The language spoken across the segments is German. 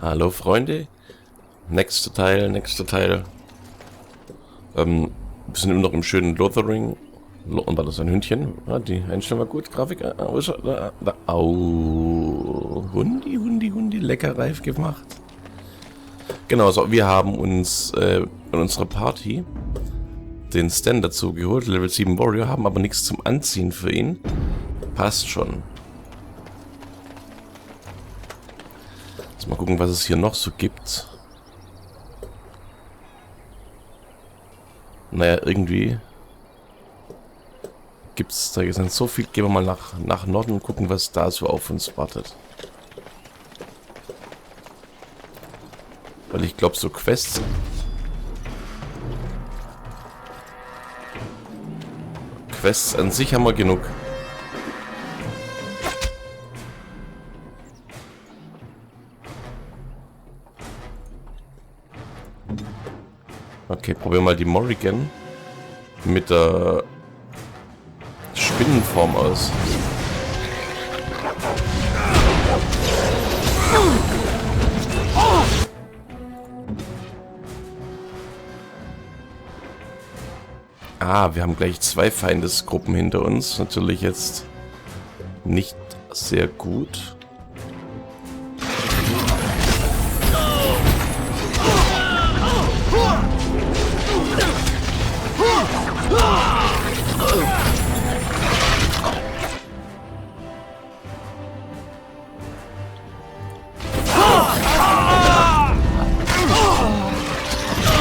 Hallo Freunde. Nächster Teil. Wir sind immer noch im schönen Lothering. Und war das ein Hündchen? Ja, die Einstellung war gut. Grafik. Au. Hundi. Lecker reif gemacht. Genau, so, wir haben uns in unserer Party den Stan dazu geholt. Level 7 Warrior. Haben aber nichts zum Anziehen für ihn. Passt schon. Mal gucken, was es hier noch so gibt. Naja, irgendwie gibt es da jetzt so viel. Gehen wir mal nach Norden und gucken, was da so auf uns wartet. Weil ich glaube, so Quests an sich haben wir genug. Okay, probieren wir mal die Morrigan mit der Spinnenform aus. Ah, wir haben gleich 2 Feindesgruppen hinter uns. Natürlich jetzt nicht sehr gut.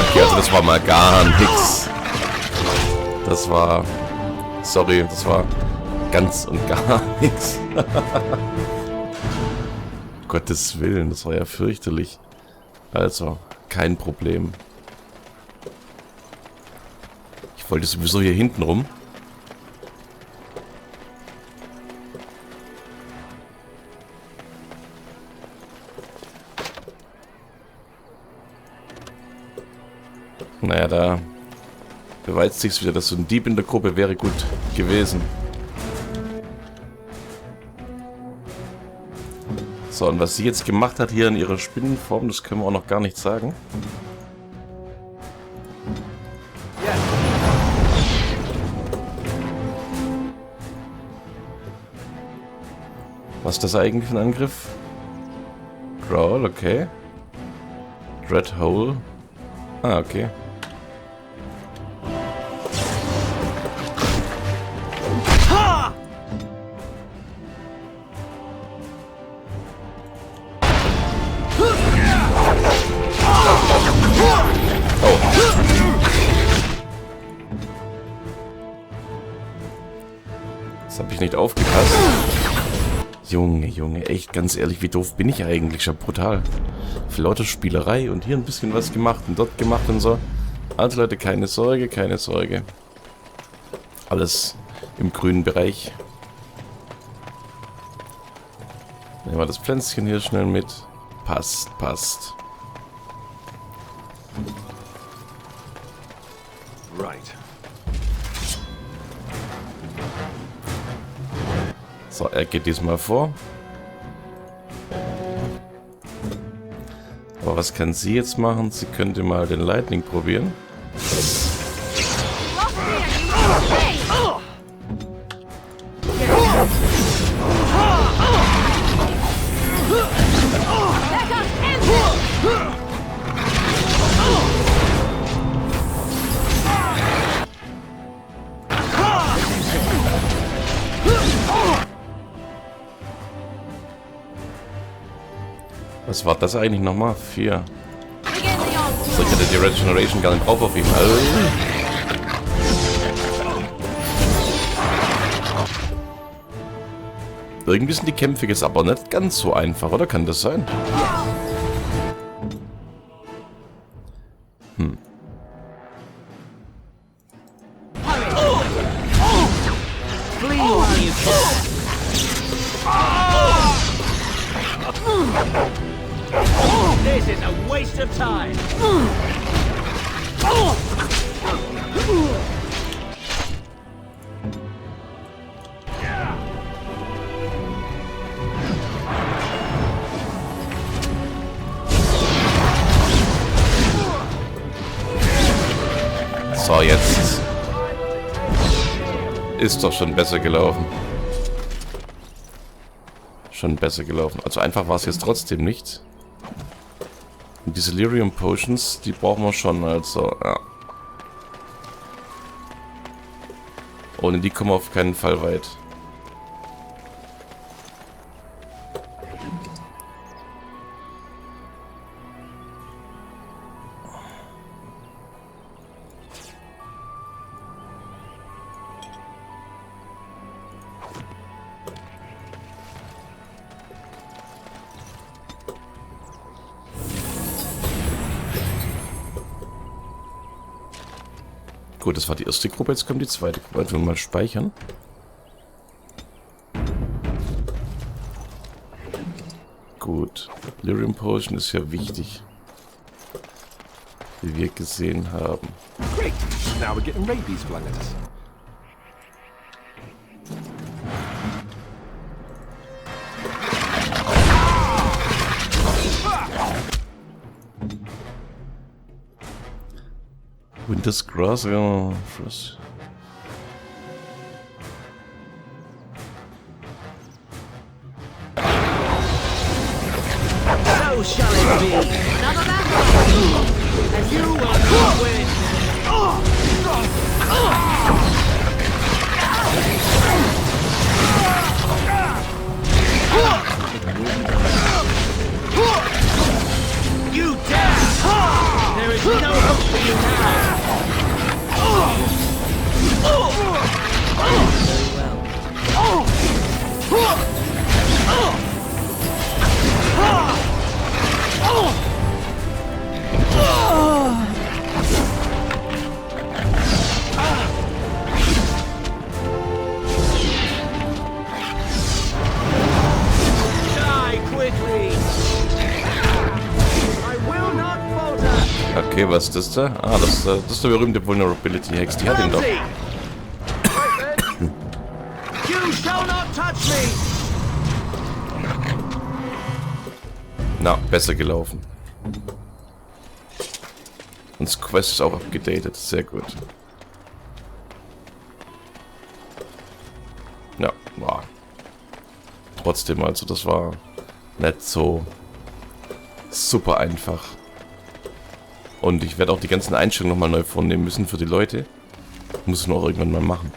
Okay, also das war mal gar nix. Das war... Sorry, das war ganz und gar nichts. Gottes Willen, das war ja fürchterlich. Also, kein Problem. Ich wollte sowieso hier hinten rum. Naja, da beweist sich's wieder, dass so ein Dieb in der Gruppe wäre gut gewesen. So, und was sie jetzt gemacht hat hier in ihrer Spinnenform, das können wir auch noch gar nicht sagen. Was ist das eigentlich für ein Angriff? Growl, okay. Dread Hole. Ah, okay. Das habe ich nicht aufgepasst. Junge, echt, ganz ehrlich, wie doof bin ich eigentlich? Schon brutal. Für lauter Spielerei und hier ein bisschen was gemacht und dort gemacht und so. Also Leute, keine Sorge. Alles im grünen Bereich. Nehmen wir das Pflänzchen hier schnell mit. Passt. Right. So, er geht diesmal vor. Aber was kann sie jetzt machen? Sie könnte mal den Lightning probieren. Was war das eigentlich nochmal? 4. So, ich hatte die Regeneration gar nicht drauf auf ihm. Irgendwie sind die Kämpfe jetzt aber nicht ganz so einfach, oder? Kann das sein? This is a waste of time. So, jetzt ist doch schon besser gelaufen. Schon besser gelaufen. Also einfach war es jetzt trotzdem nicht. Und diese Lyrium Potions, die brauchen wir schon, also, ja. Ohne die kommen wir auf keinen Fall weit. Gut, das war die erste Gruppe, jetzt kommt die zweite Gruppe. Also mal speichern. Gut, Lyrium Potion ist ja wichtig. Wie wir gesehen haben. Great! Now we're getting rabies flung at us. Winter's Grass, ja, Frost. So shall it be. Another battle. And you will not win. You dare! There is no hope for you now. Die quickly. I will not falter. Okay, was ist das da? Ah, das ist der berühmte Vulnerability Hex. Die hat ihn doch. You shall not touch me. Na, besser gelaufen. Und das Quest ist auch abgedatet. Sehr gut. Ja, war. Trotzdem, also das war nicht so super einfach. Und ich werde auch die ganzen Einstellungen nochmal neu vornehmen müssen für die Leute. Muss ich noch irgendwann mal machen.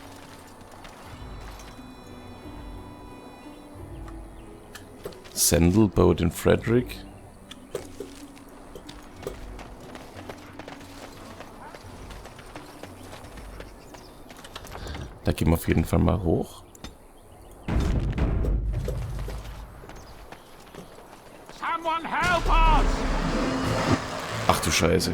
Sandal, Boat in Frederick. Da gehen wir auf jeden Fall mal hoch. Someone help us. Ach du Scheiße.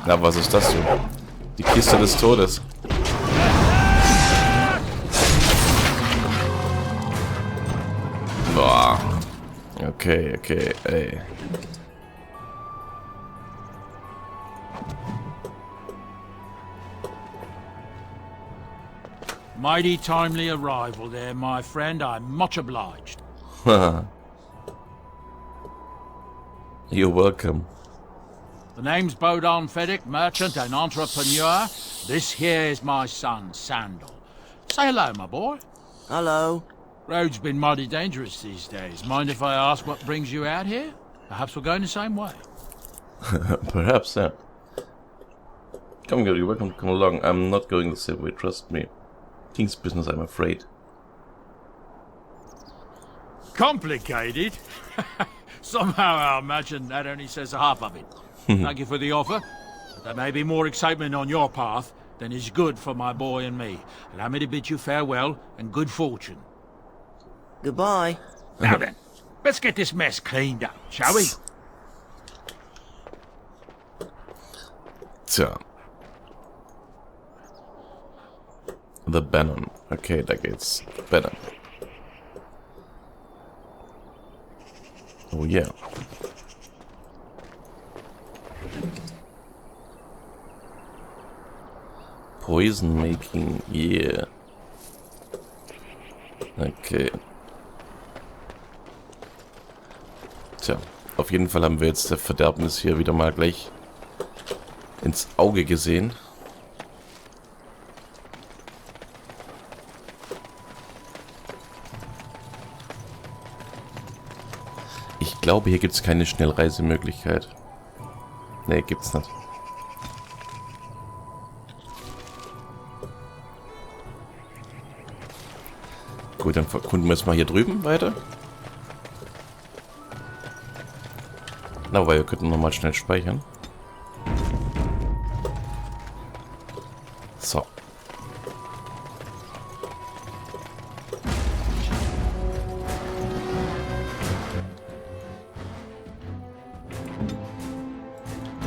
Na, was ist das so? Die Kiste des Todes. Boah. Ja, Okay, ey. Mighty timely arrival there, my friend. I'm much obliged. You're welcome. The name's Bodon Feddick, merchant and entrepreneur. This here is my son, Sandal. Say hello, my boy. Hello. Road's been mighty dangerous these days. Mind if I ask what brings you out here? Perhaps we're going the same way. Perhaps, yeah. Come, girl, you're welcome to come along. I'm not going the same way, trust me. King's business, I'm afraid. Complicated? Somehow I imagine that only says half of it. Thank you for the offer. There may be more excitement on your path than is good for my boy and me. Allow me to bid you farewell and good fortune. Goodbye. Now then, let's get this mess cleaned up, shall we? Tja. The Bannon. Okay, da geht's. Bannon. Oh yeah. Poison making, yeah. Okay. Tja, auf jeden Fall haben wir jetzt der Verderbnis hier wieder mal gleich ins Auge gesehen. Ich glaube, hier gibt es keine Schnellreisemöglichkeit. Ne, gibt's nicht. Gut, dann erkunden wir jetzt mal hier drüben weiter. Na, weil wir könnten nochmal schnell speichern. So.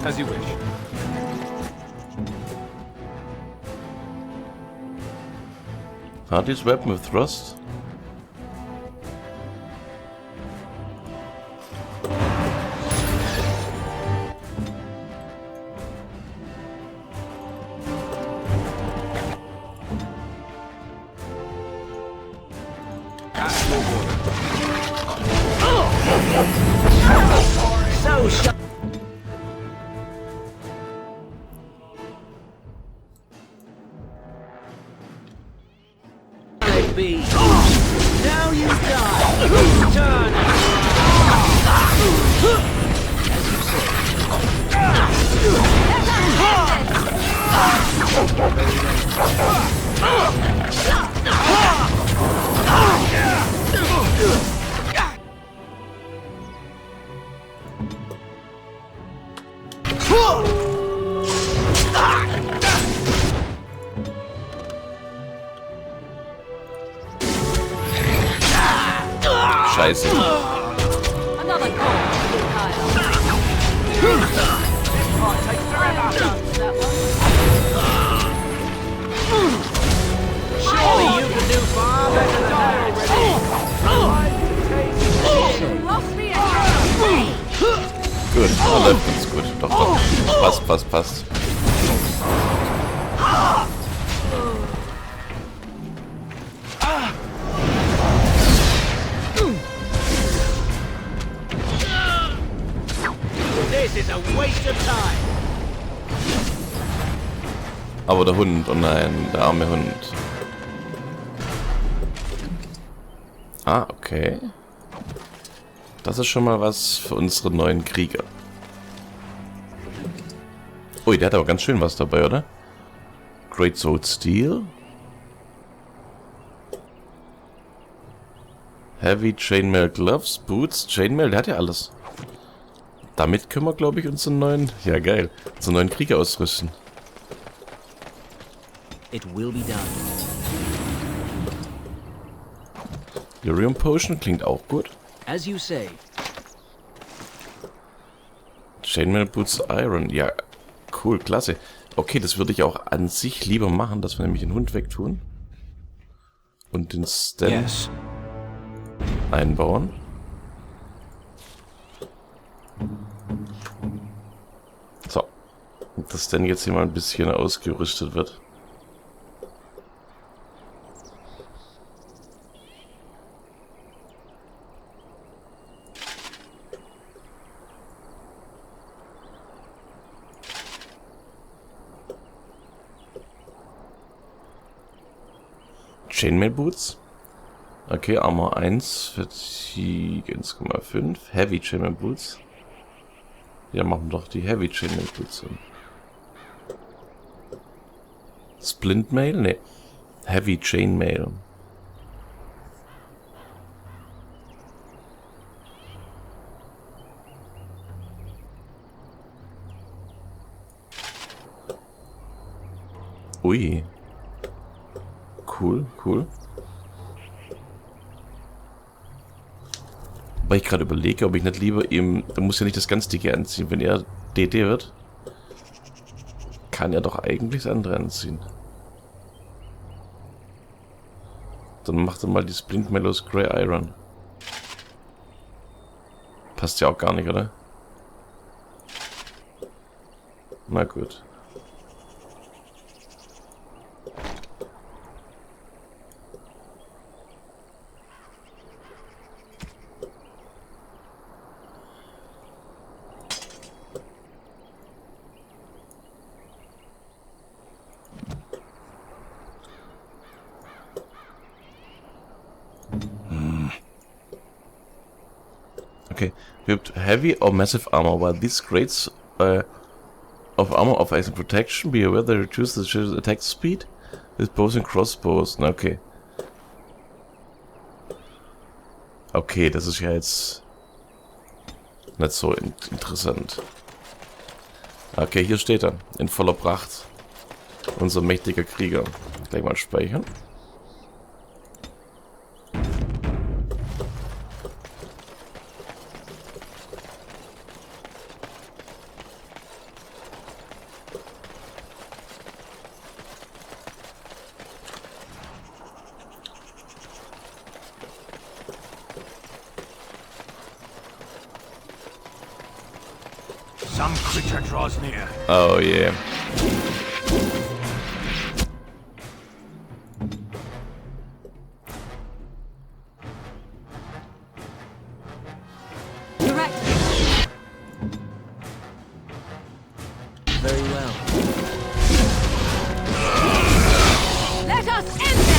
As you wish. Hardy's weapon with thrust. Be. Now you die. Turn. As you say. Scheiße. Another call. Surely you can do far better than that. Lost me again. Gut, oh, läuft ganz gut. Doch, doch. Passt. This is a waste of time. Aber der Hund, oh nein, der arme Hund. Ah, okay. Das ist schon mal was für unsere neuen Krieger. Ui, der hat aber ganz schön was dabei, oder? Great Sword Steel. Heavy Chainmail Gloves, Boots, Chainmail, der hat ja alles. Damit können wir, glaube ich, unseren neuen... Ja, geil. Unseren neuen Krieger ausrüsten. It will be done. Lyrium Potion klingt auch gut. As you say. Chainmail Boots Iron. Ja, cool, klasse. Okay, das würde ich auch an sich lieber machen, dass wir nämlich den Hund wegtun. Und den Stand einbauen. So. Dass denn jetzt hier mal ein bisschen ausgerüstet wird. Chainmail Boots. Okay, Armor 1, Fatigue 1,5. Heavy Chainmail Boots. Ja, machen doch die Heavy Chainmail Boots hin. Splintmail? Ne. Heavy Chainmail. Ui. Cool, cool. Weil ich gerade überlege, ob ich nicht lieber ihm... Er muss ja nicht das ganz dicke anziehen. Wenn er DD wird, kann er doch eigentlich das andere anziehen. Dann macht er mal die Splintmail aus Grey Iron. Passt ja auch gar nicht, oder? Na gut. Okay, equipped heavy or massive armor. While these grades of armor offer excellent protection, be aware they reduce the ship's attack speed with bows and crossbows. Na, okay. Okay, das ist ja jetzt nicht so interessant. Okay, hier steht er. In voller Pracht. Unser mächtiger Krieger. Gleich mal speichern. Some creature draws near. Oh yeah. Direct. Very well. Let us end this!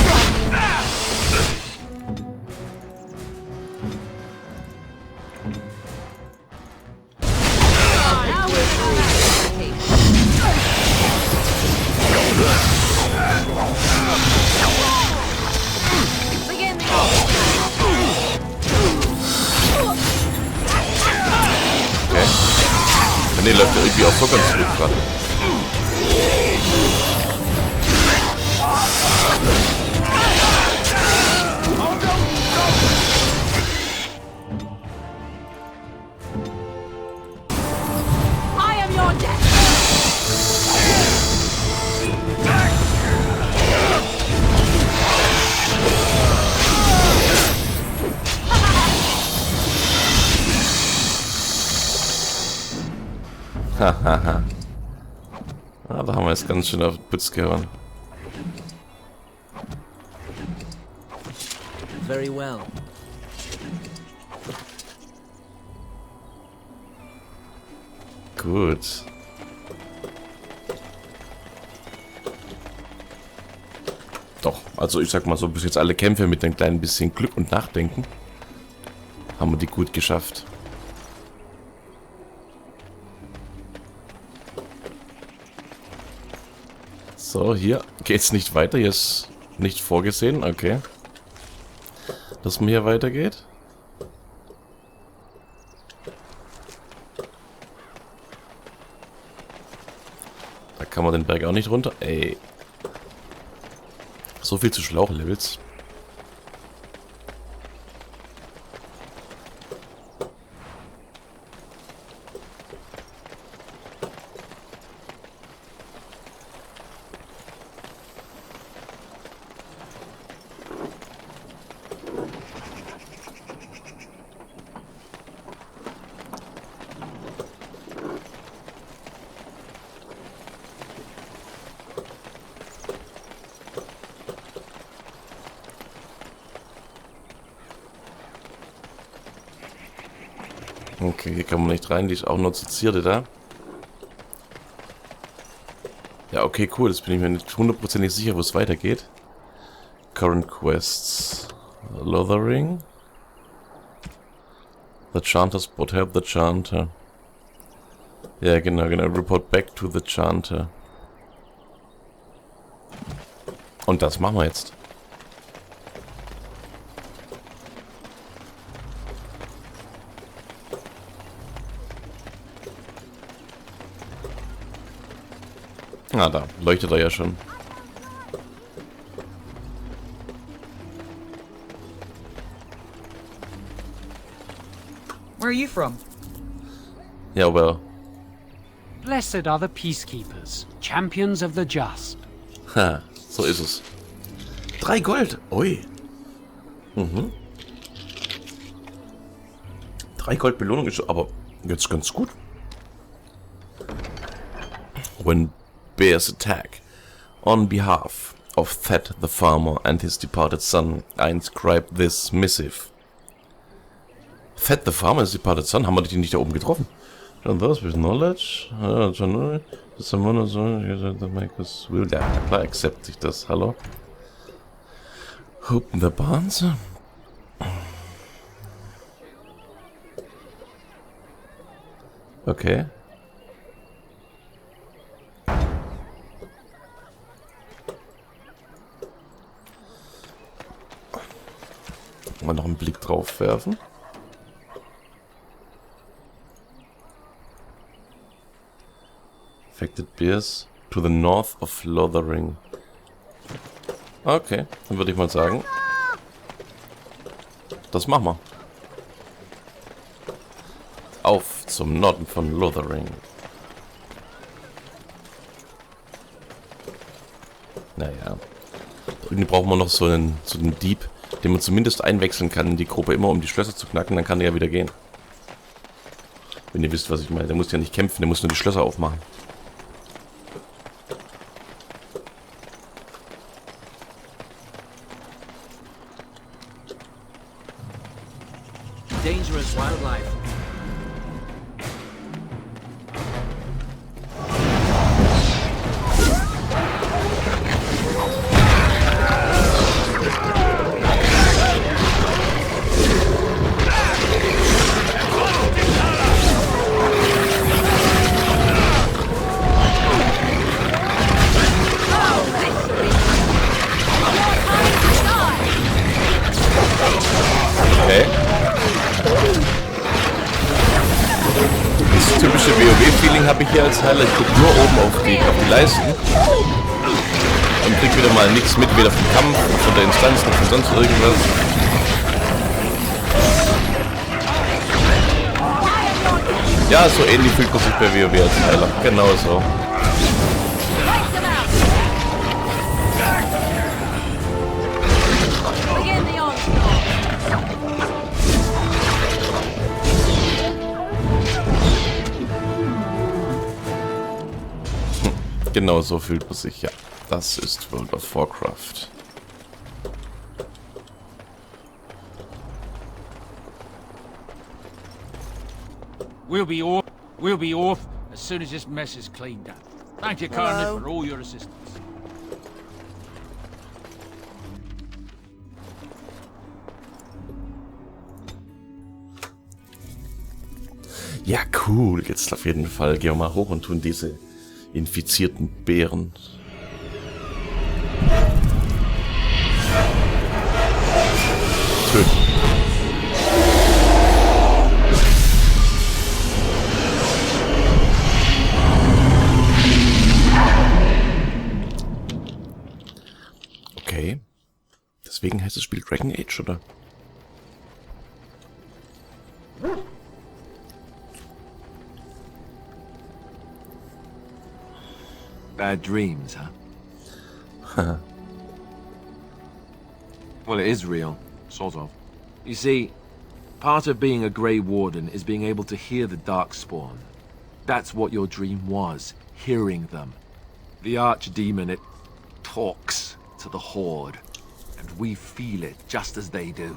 Now we're begin the Okay. Nee, läuft ja irgendwie auch so ganz gut gerade. I am your death! Hahaha. Ah, da haben wir jetzt ganz schön auf den Putz gehauen. Very well. Gut. Doch, also ich sag mal so, bis jetzt alle Kämpfe mit ein klein bisschen Glück und Nachdenken haben wir die gut geschafft. So, hier geht's nicht weiter. Hier ist nicht vorgesehen. Okay. Dass man hier weitergeht. Da kann man den Berg auch nicht runter. Ey. So viel zu Schlauchlevels. Okay, hier kann man nicht rein, die ist auch nur zur Zierde da. Ja, okay, cool, das bin ich mir nicht hundertprozentig sicher, wo es weitergeht. Current Quests. Lothering. The Chanter Spot, help the Chanter. Ja, genau. Report back to the Chanter. Und das machen wir jetzt. Ah, da leuchtet er ja schon. Where are you from? Ja, well. Blessed are the peacekeepers, champions of the just. Ha, so ist es. 3 Gold. Ui. 3 Gold Belohnung ist aber jetzt ganz gut. When bears attack. On behalf of Thad the farmer and his departed son, I inscribe this missive. Thad the farmer and his departed son, haben wir die nicht da oben getroffen? John those with knowledge. Someone to make us will. Ja, klar, accept ich das. Hallo. Open the barns. Okay. Mal noch einen Blick drauf werfen. Affected bears to the north of Lothering. Okay, dann würde ich mal sagen, das machen wir. Auf zum Norden von Lothering. Naja. Irgendwie brauchen wir noch so einen Dieb, den man zumindest einwechseln kann in die Gruppe, immer um die Schlösser zu knacken, dann kann der ja wieder gehen. Wenn ihr wisst, was ich meine. Der muss ja nicht kämpfen, der muss nur die Schlösser aufmachen. Dangerous wildlife. Okay. Das typische WoW-Feeling habe ich hier als Heiler. Ich gucke nur oben auf die Leisten und krieg wieder mal nichts mit, weder vom Kampf, noch von der Instanz, noch von sonst irgendwas. Ja, so ähnlich fühlt man sich bei WoW als Heiler. Genau so. Begin the onslaught. Genau so fühlt man sich, ja. Das ist World of Warcraft. We'll be off as soon as this mess is cleaned up. Thank you, Colonel, for all your assistance. Ja, cool. Jetzt auf jeden Fall gehen wir mal hoch und tun diese infizierten Bären töten. Okay. Deswegen heißt das Spiel Dragon Age, oder? Bad dreams, huh? Well, it is real, sort of. You see, part of being a Grey Warden is being able to hear the Darkspawn. That's what your dream was, hearing them. The Archdemon, it talks to the Horde, and we feel it just as they do.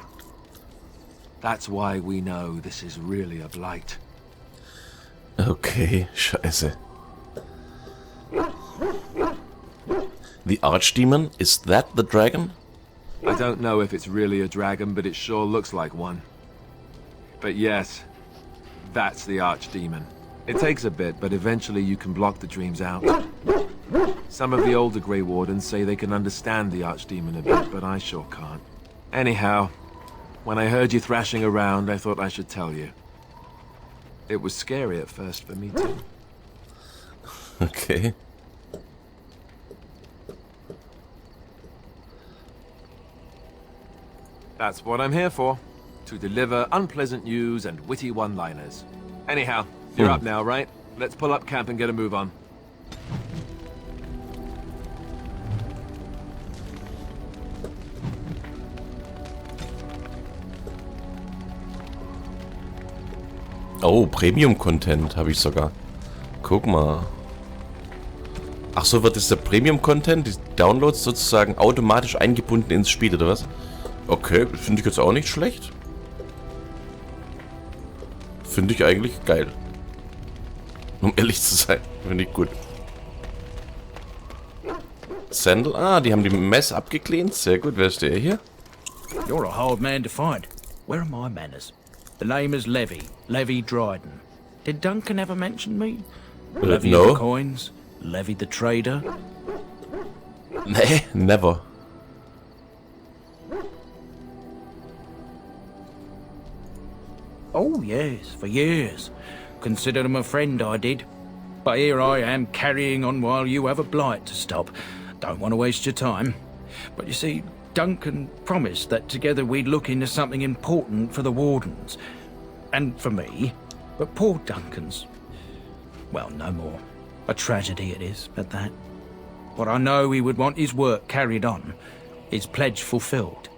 That's why we know this is really a blight. Okay, scheiße. The Archdemon? Is that the dragon? I don't know if it's really a dragon, but it sure looks like one. But yes, that's the Archdemon. It takes a bit, but eventually you can block the dreams out. Some of the older Grey Wardens say they can understand the Archdemon a bit, but I sure can't. Anyhow, when I heard you thrashing around, I thought I should tell you. It was scary at first for me too. Okay. That's what I'm here for. To deliver unpleasant news and witty one-liners. Anyhow, you're up now, right? Let's pull up camp and get a move on. Oh, Premium-Content habe ich sogar. Guck mal. Ach so, wird jetzt der Premium-Content, die Downloads sozusagen automatisch eingebunden ins Spiel, oder was? Okay, finde ich jetzt auch nicht schlecht. Finde ich eigentlich geil. Um ehrlich zu sein, finde ich gut. Sandal, ah, die haben die Mess abgecleant. Sehr gut, wer ist der hier? You're a hard man to find. Where are my manners? The name is Levy Dryden. Did Duncan ever mention me? Levy no. the coins, Levy the trader. Nee, never. Oh yes, for years. Considered him a friend, I did. But here I am carrying on while you have a blight to stop. Don't want to waste your time. But you see, Duncan promised that together we'd look into something important for the Wardens. And for me. But poor Duncan's... well, no more. A tragedy it is, at that. But I know he would want his work carried on. His pledge fulfilled.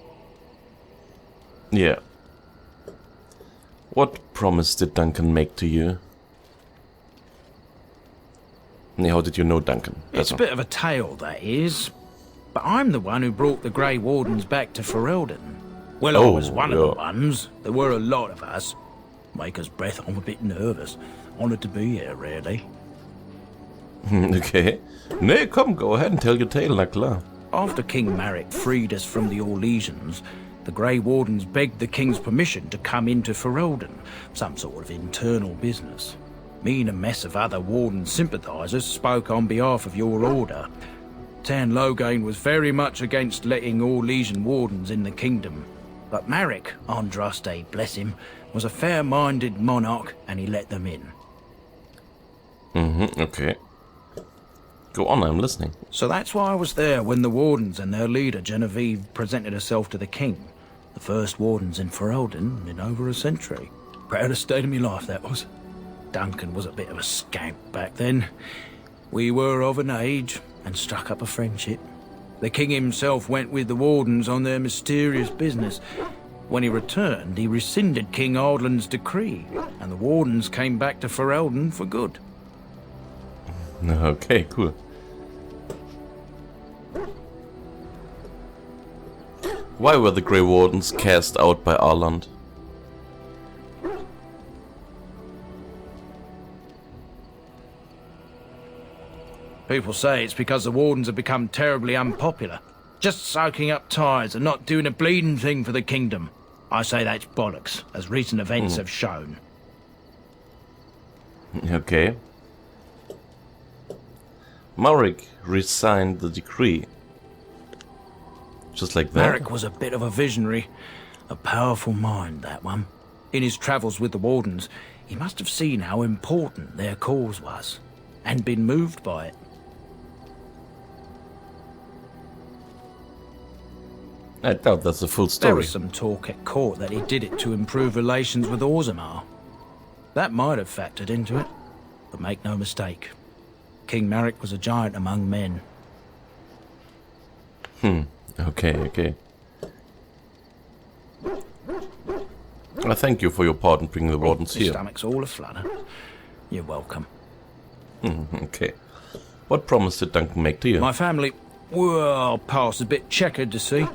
Yeah. What promise did Duncan make to you? How did you know Duncan? It's a bit of a tale, that is. But I'm the one who brought the Grey Wardens back to Ferelden. Well, I was one of the ones. There were a lot of us. Maker's breath, I'm a bit nervous. Honoured to be here, really. Okay. Nee, komm, go ahead and tell your tale, na klar. After King Marek freed us from the Orlesians, the Grey Wardens begged the King's permission to come into Ferelden, some sort of internal business. Me and a mess of other Warden sympathisers spoke on behalf of your order. Tan Loghain was very much against letting Orlesian Wardens in the kingdom. But Marek, Andraste, bless him, was a fair-minded monarch and he let them in. Okay. Go on, I'm listening. So that's why I was there when the Wardens and their leader, Genevieve, presented herself to the King. The first Wardens in Ferelden in over a century. Proudest day of my life, that was. Duncan was a bit of a scamp back then. We were of an age and struck up a friendship. The King himself went with the Wardens on their mysterious business. When he returned, he rescinded King Ardland's decree, and the Wardens came back to Ferelden for good. Okay, cool. Why were the Grey Wardens cast out by Arland? People say it's because the Wardens have become terribly unpopular. Just soaking up tires and not doing a bleeding thing for the kingdom. I say that's bollocks, as recent events have shown. Okay. Marek resigned the decree. Just like that. Marek was a bit of a visionary. A powerful mind, that one. In his travels with the Wardens, he must have seen how important their cause was, and been moved by it. I doubt that's the full There story. was some talk at court that he did it to improve relations with Orzammar. That might have factored into it, but make no mistake. King Marek was a giant among men. Okay. I thank you for your part in bringing the Wardens Your here. stomach's all aflutter. You're welcome. Okay. What promise did Duncan make to you? My family, well, past a bit checkered to see.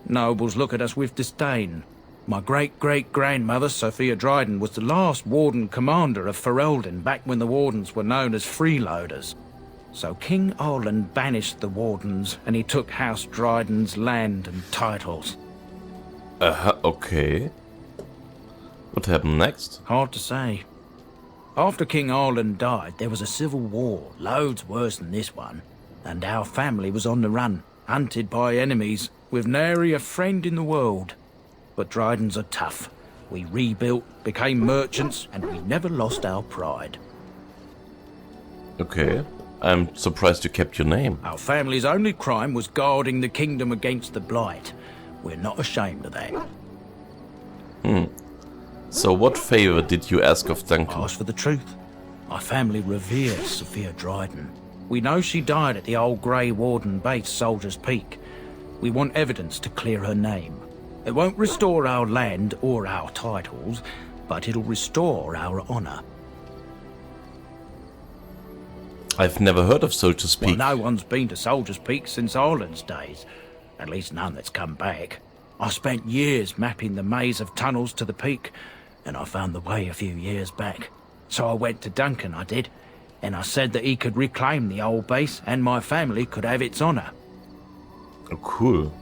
Nobles look at us with disdain. My great-great-grandmother, Sophia Dryden, was the last warden commander of Ferelden back when the wardens were known as freeloaders. So King Arlen banished the wardens and he took House Dryden's land and titles. Okay. What happened next? Hard to say. After King Arlen died, there was a civil war, loads worse than this one. And our family was on the run, hunted by enemies, with nary a friend in the world. But Drydens are tough. We rebuilt, became merchants, and we never lost our pride. Okay. I'm surprised you kept your name. Our family's only crime was guarding the kingdom against the Blight. We're not ashamed of that. So what favor did you ask of Duncan? Ask for the truth. My family reveres Sophia Dryden. We know she died at the old Grey Warden base, Soldier's Peak. We want evidence to clear her name. It won't restore our land or our titles, but it'll restore our honor. I've never heard of Soldier's Peak. Well, no one's been to Soldier's Peak since Ireland's days. At least none that's come back. I spent years mapping the maze of tunnels to the peak, and I found the way a few years back. So I went to Duncan, I did, and I said that he could reclaim the old base and my family could have its honor. Oh, cool.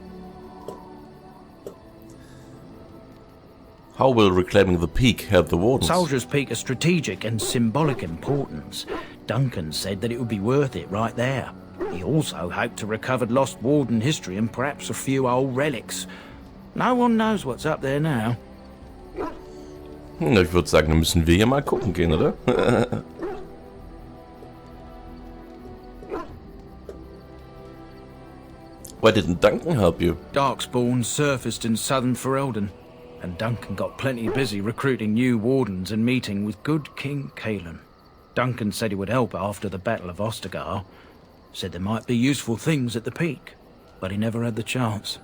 How will reclaiming the peak help the wardens? Soldier's Peak is strategic and symbolic importance. Duncan said that it would be worth it right there. He also hoped to recover lost warden history and perhaps a few old relics. No one knows what's up there now. Ich würde sagen, dann müssen wir hier mal gucken gehen, oder? Why didn't Duncan help you? Darkspawn surfaced in southern Ferelden, and Duncan got plenty busy recruiting new wardens and meeting with good King Caelan. Duncan said he would help after the Battle of Ostergar. Said there might be useful things at the peak, but he never had the chance.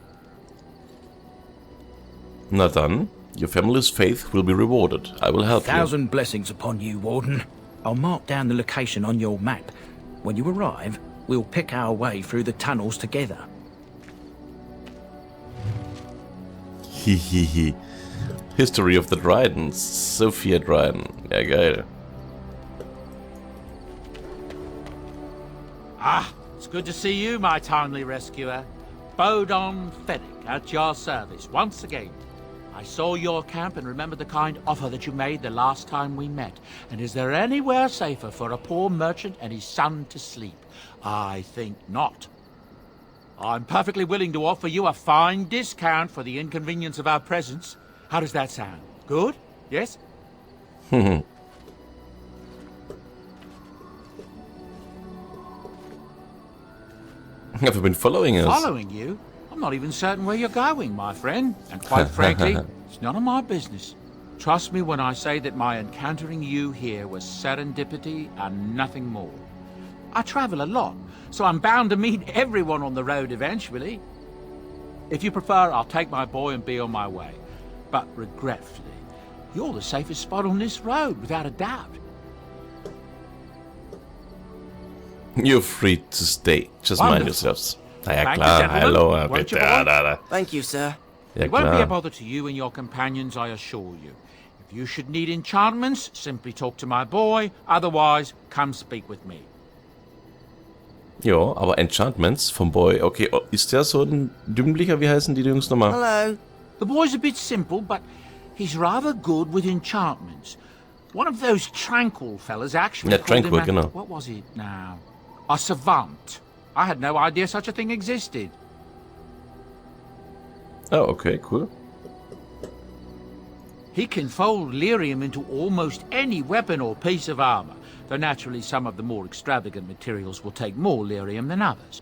Na dann, your family's faith will be rewarded. I will help you. 1,000 blessings upon you, Warden. I'll mark down the location on your map. When you arrive, we'll pick our way through the tunnels together. Hihihi. History of the Drydens. Sophia Dryden. Ja, geil. Ah, it's good to see you, my timely rescuer. Bodon Fennick at your service once again. I saw your camp and remember the kind offer that you made the last time we met. And is there anywhere safer for a poor merchant and his son to sleep? I think not. I'm perfectly willing to offer you a fine discount for the inconvenience of our presence. How does that sound? Good? Yes? Have you been following us? Following you? I'm not even certain where you're going, my friend. And quite frankly, it's none of my business. Trust me when I say that my encountering you here was serendipity and nothing more. I travel a lot, so I'm bound to meet everyone on the road eventually. If you prefer, I'll take my boy and be on my way. But regretfully, you're the safest spot on this road, without a doubt. You're free to stay. Just Wonderful. mind yourselves. Na ja, Thank you, klar. gentlemen. Hallo, Won't bitte. you, Ja, boy? da. Thank you, sir. Ja, It won't be a klar. bother to you and your companions, I assure you. If you should need enchantments, simply talk to my boy. Otherwise, come speak with me. Jo, aber Enchantments vom Boy. Okay, oh, ist der so ein Dümmlicher? Wie heißen die Jungs nochmal? Hello. The boy's a bit simple, but he's rather good with enchantments. One of those tranquil fellas actually Yeah, called tranquil, him a, genau. what was it now? A savant. I had no idea such a thing existed. Oh, okay, cool. He can fold lyrium into almost any weapon or piece of armor, though naturally some of the more extravagant materials will take more lyrium than others.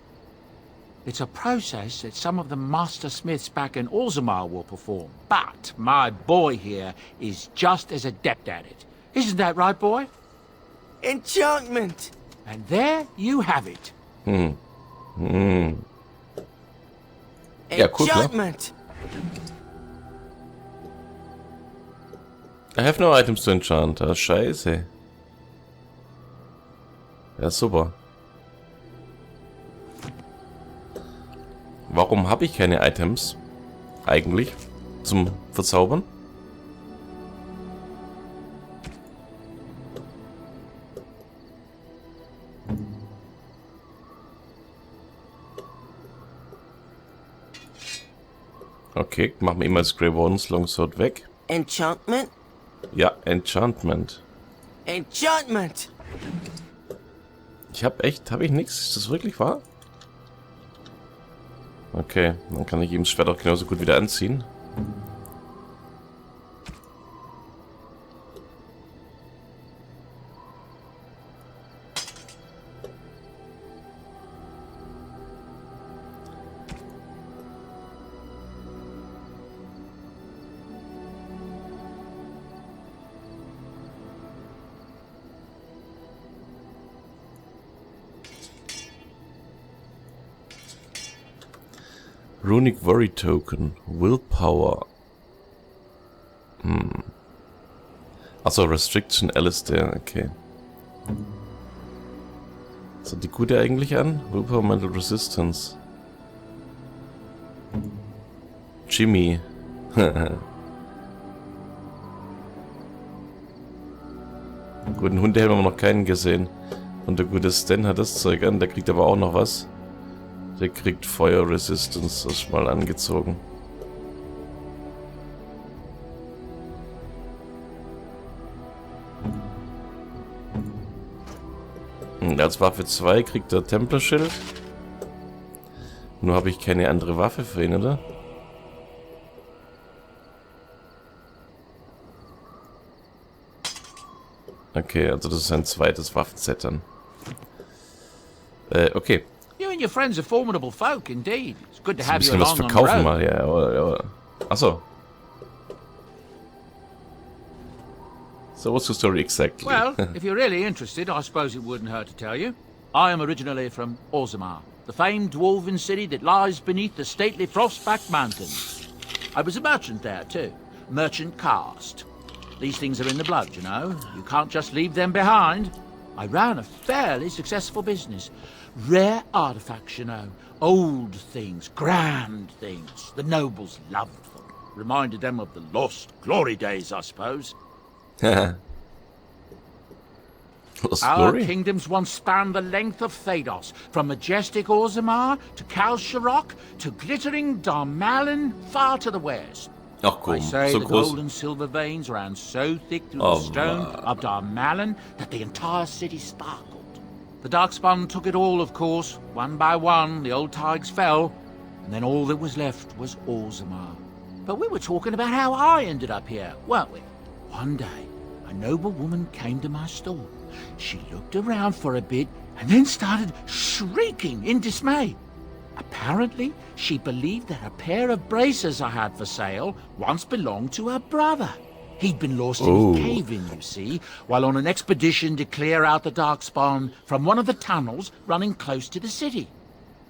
It's a process that some of the master smiths back in Orzammar will perform, but my boy here is just as adept at it. Isn't that right, boy? Enchantment. And there you have it. Ja, cool, klar. Enchantment. I have no items to enchant. Ah, scheiße. Ja, super. Warum habe ich keine Items? Eigentlich. zum Verzaubern. Okay, machen wir immer das Grey Wardens Longsword weg. Enchantment? Ja, Enchantment. Enchantment! Habe ich nichts? Ist das wirklich wahr? Okay, dann kann ich ihm das Schwert auch genauso gut wieder anziehen. Runic Worry Token. Willpower. Achso, Restriction Alistair, okay. Was hat die gute eigentlich an? Willpower Mental Resistance. Jimmy. Guten Hundehelm haben wir noch keinen gesehen. Und der gute Stan hat das Zeug an, der kriegt aber auch noch was. Der kriegt Feuer Resistance erstmal angezogen. Und als Waffe 2 kriegt er Templerschild. Nur habe ich keine andere Waffe für ihn, oder? Okay, also das ist ein zweites Waffenset dann. Okay. You and your friends are formidable folk, indeed. It's good to Ein have you bisschen was along on the verkaufen road. mal, ja. Achso. So what's the story exactly? Well, if you're really interested, I suppose it wouldn't hurt to tell you. I am originally from Orzammar, the famed dwarven city that lies beneath the stately Frostback Mountains. I was a merchant there, too. Merchant caste. These things are in the blood, you know. You can't just leave them behind. I ran a fairly successful business. Rare artifacts, you know. Old things, grand things. The nobles loved them. Reminded them of the lost glory days, I suppose. Lost Our Glory? kingdoms once spanned the length of Thados, from majestic Orzammar to Kal Sharok to glittering Darmalin far to the west. Ach komm, I say so the groß. gold and silver veins ran so thick through Oh, the stone of Darmalin that the entire city sparkled. The Darkspawn took it all, of course. One by one, the old tides fell, and then all that was left was Orzammar. But we were talking about how I ended up here, weren't we? One day, a noble woman came to my stall. She looked around for a bit and then started shrieking in dismay. Apparently, she believed that a pair of braces I had for sale once belonged to her brother. He'd been lost in his cave-in, you see, while on an expedition to clear out the Darkspawn from one of the tunnels running close to the city.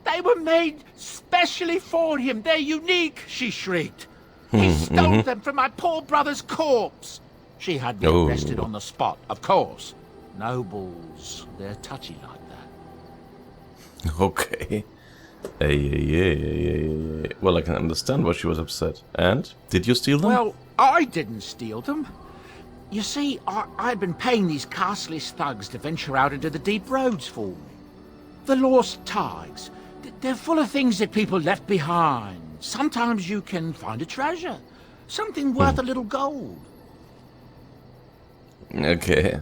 They were made specially for him. They're unique, she shrieked. He stole them from my poor brother's corpse. She had me arrested on the spot, of course. Nobles, they're touchy like that. Okay. Well, I can understand why she was upset. And? Did you steal them? Well, I didn't steal them. You see, I'd been paying these castless thugs to venture out into the deep roads for me. The lost tides. They're full of things that people left behind. Sometimes you can find a treasure. Something worth a little gold. Okay.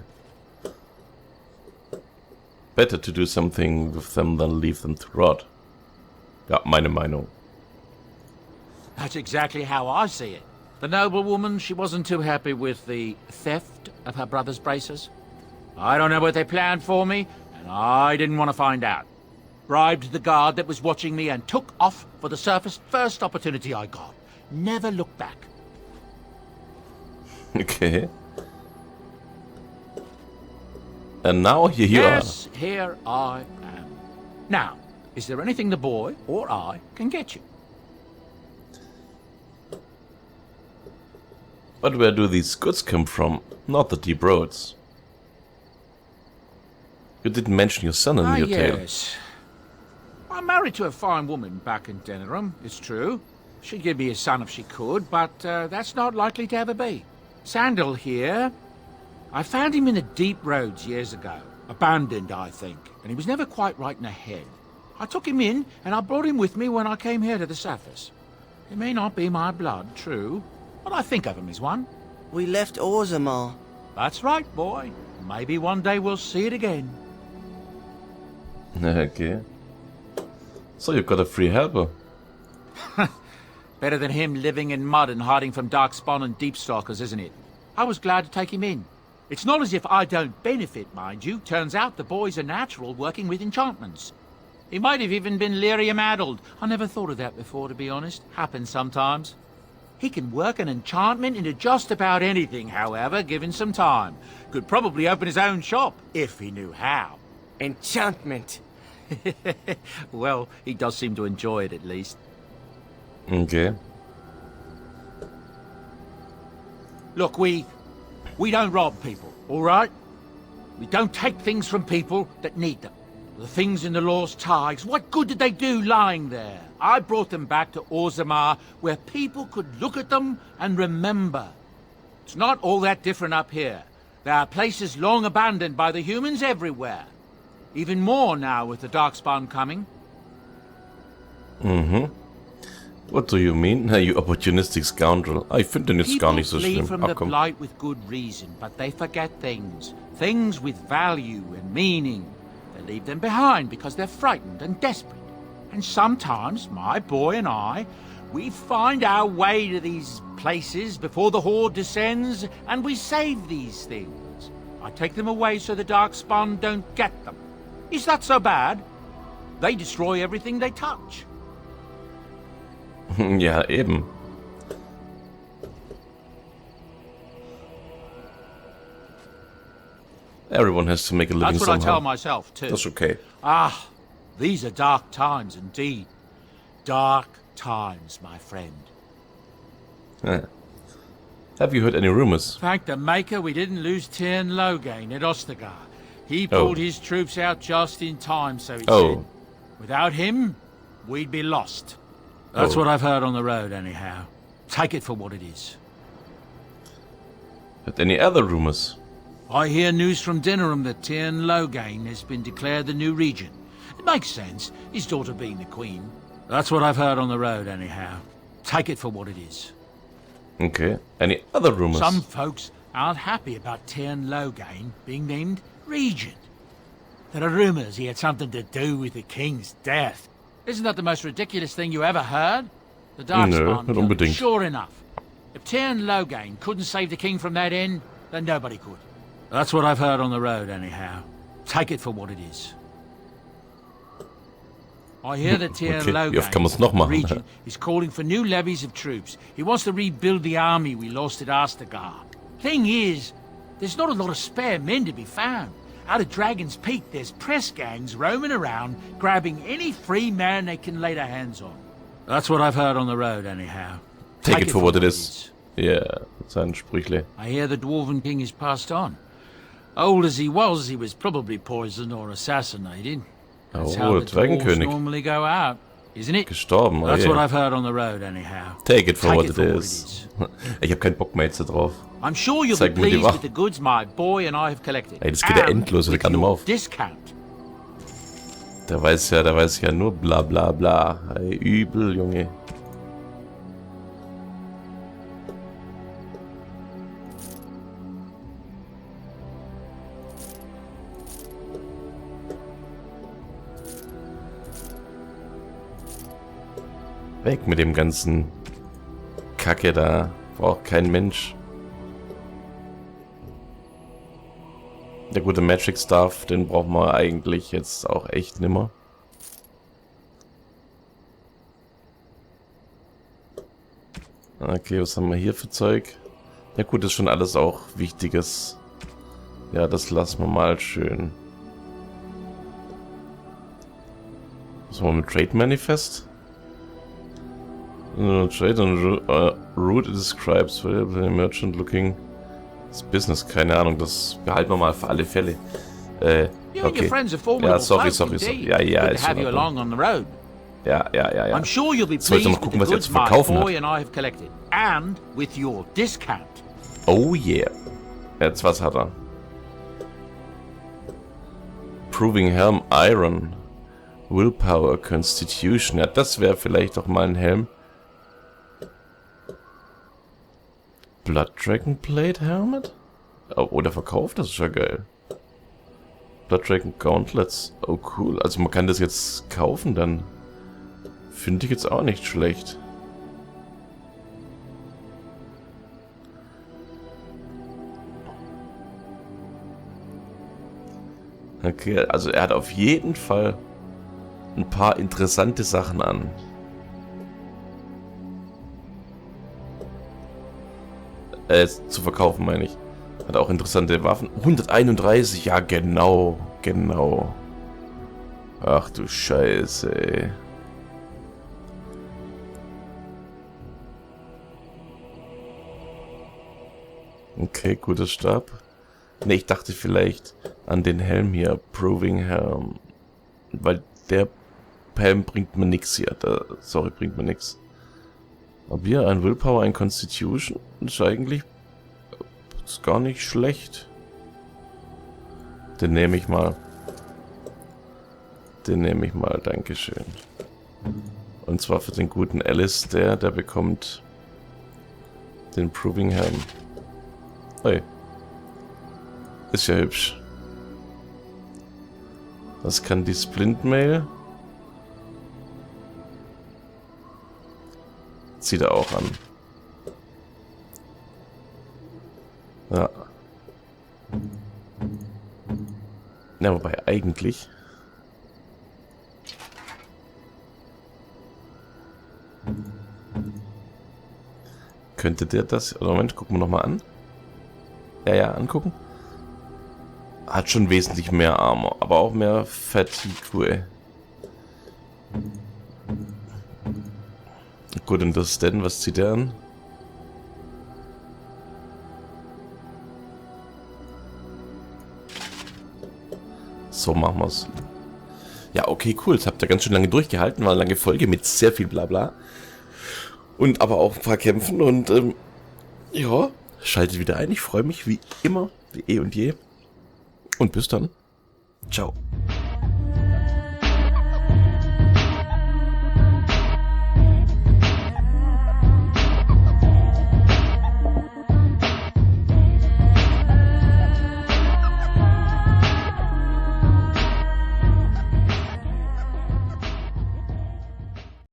Better to do something with them than leave them to rot. Ja, meine Meinung. That's exactly how I see it. The noblewoman, she wasn't too happy with the theft of her brother's braces. I don't know what they planned for me, and I didn't want to find out. Bribed the guard that was watching me and took off for the surface first opportunity I got. Never looked back. Okay. And now here you Yes, here I am. Now, is there anything the boy or I can get you? But where do these goods come from? Not the deep roads. You didn't mention your son in your tale. Yes. I'm married to a fine woman back in Denerim, it's true. She'd give me a son if she could, but that's not likely to ever be. Sandal here, I found him in the deep roads years ago. Abandoned, I think, and he was never quite right in the head. I took him in, and I brought him with me when I came here to the surface. He may not be my blood, true, but I think of him as one. We left Orzammar. That's right, boy. Maybe one day we'll see it again. Okay. So you've got a free helper. Better than him living in mud and hiding from Darkspawn and Deepstalkers, isn't it? I was glad to take him in. It's not as if I don't benefit, mind you. Turns out the boy's a natural working with enchantments. He might have even been lyrium-addled. I never thought of that before, to be honest. Happens sometimes. He can work an enchantment into just about anything, however, given some time. Could probably open his own shop, if he knew how. Enchantment. Well, he does seem to enjoy it, at least. Okay. Look, we don't rob people, all right? We don't take things from people that need them. The things in the Lost Tides, what good did they do lying there? I brought them back to Orzammar, where people could look at them and remember. It's not all that different up here. There are places long abandoned by the humans everywhere. Even more now with the Darkspawn coming. Mhm. What do you mean? You opportunistic scoundrel. Ich finde den jetzt gar nicht so People flee schlimm. from Ach the komm. blight with good reason, but they forget things. Things with value and meaning. They leave them behind because they're frightened and desperate. And sometimes, my boy and I, we find our way to these places before the Horde descends, and we save these things. I take them away so the Darkspawn don't get them. Is that so bad? They destroy everything they touch. Ja, eben. Everyone has to make a living That's what I somehow. tell myself, too. That's okay. Ah, these are dark times indeed. Dark times, my friend. Yeah. Have you heard any rumors? Thank the Maker we didn't lose Tyrn Loghain at Ostagar. He pulled his troops out just in time, so he said. Without him, we'd be lost. That's what I've heard on the road, anyhow. Take it for what it is. Heard any other rumors? I hear news from Dinnerham that Tyrn Loghain has been declared the new regent. It makes sense, his daughter being the queen. That's what I've heard on the road, anyhow. Take it for what it is. Okay. Any other rumors? Some folks aren't happy about Tyrn Loghain being named regent. There are rumors he had something to do with the king's death. Isn't that the most ridiculous thing you ever heard? The Darkspawn not unbedingt. Sure enough. If Tyrn Loghain couldn't save the king from that end, then nobody could. That's what I've heard on the road, anyhow. Take it for what it is. I hear that Tyrn Okay, wie oft kann man's noch Loghain, machen? regent, is calling for new levies of troops. He wants to rebuild the army we lost at Ostagar. Thing is, there's not a lot of spare men to be found. Out of Dragon's Peak, there's press gangs roaming around, grabbing any free man they can lay their hands on. That's what I've heard on the road, anyhow. Take it for what it is. Ja, sein Sprüchle. I hear the Dwarven King is passed on. Old as he was probably poisoned or assassinated. That's how the dwarves Dwergenkönig. normally go out, isn't it? Gestorben, That's oh what je. I've heard on the road, anyhow. Take it for Take what it it for what it is. is. Ich hab keinen Bock mehr jetzt da drauf. I'm sure you'll Zeig be mir die pleased Wach. with the goods my boy and I have collected. Ey, das geht ja And endlos, ich with kann nicht mehr your auf. discount. Der weiß ja nur bla bla bla. Ey, übel, Junge. Weg mit dem ganzen Kacke da. Braucht kein Mensch. Der gute Magic Stuff, den brauchen wir eigentlich jetzt auch echt nimmer. Okay, was haben wir hier für Zeug? Ja gut, ist schon alles auch Wichtiges. Ja, das lassen wir mal schön. Was haben wir mit Trade Manifest? Trade and route describes for the merchant looking this business. Keine Ahnung, das behalten wir mal für alle Fälle. You and your Okay. friends are formidable Ja, sorry. folk indeed. Ja, Good ist to have in you Ordnung. along on the road. Ja. I'm sure you'll be Sollte pleased noch gucken, with was the er zu goods my verkaufen hat. boy and I have collected. And with your discount. Oh yeah. Jetzt was hat er? Proving Helm Iron. Willpower Constitution. Ja, das wäre vielleicht doch mal ein Helm. Blood Dragon Plate Helmet? Oh, oder verkauft? Das ist ja geil. Blood Dragon Gauntlets. Oh cool. Also man kann das jetzt kaufen dann. Finde ich jetzt auch nicht schlecht. Okay, also er hat auf jeden Fall ein paar interessante Sachen an. Zu verkaufen, meine ich. Hat auch interessante Waffen. 131, ja genau. Ach du Scheiße, ey. Okay, guter Stab. Ne, ich dachte vielleicht an den Helm hier. Proving Helm. Weil der Helm bringt mir nix hier. Sorry, bringt mir nix. Aber hier ein Willpower, ein Constitution. Ist eigentlich ist gar nicht schlecht. Den nehme ich mal. Dankeschön. Und zwar für den guten Alice, der bekommt den Proving Helm. Hey. Ist ja hübsch. Das kann die Splint-Mail. Zieht er auch an. Ja. Na, wobei eigentlich... Könnte der das... Oder Moment, gucken wir nochmal an. Ja, angucken. Hat schon wesentlich mehr Armor, aber auch mehr Fatigue. Gut, und das denn? Was zieht der an? So machen wir's. Ja, okay, cool. Das habt ihr ganz schön lange durchgehalten. War eine lange Folge mit sehr viel Blabla. Und aber auch ein paar Kämpfen. Und ja, schaltet wieder ein. Ich freue mich wie immer, wie eh und je. Und bis dann. Ciao.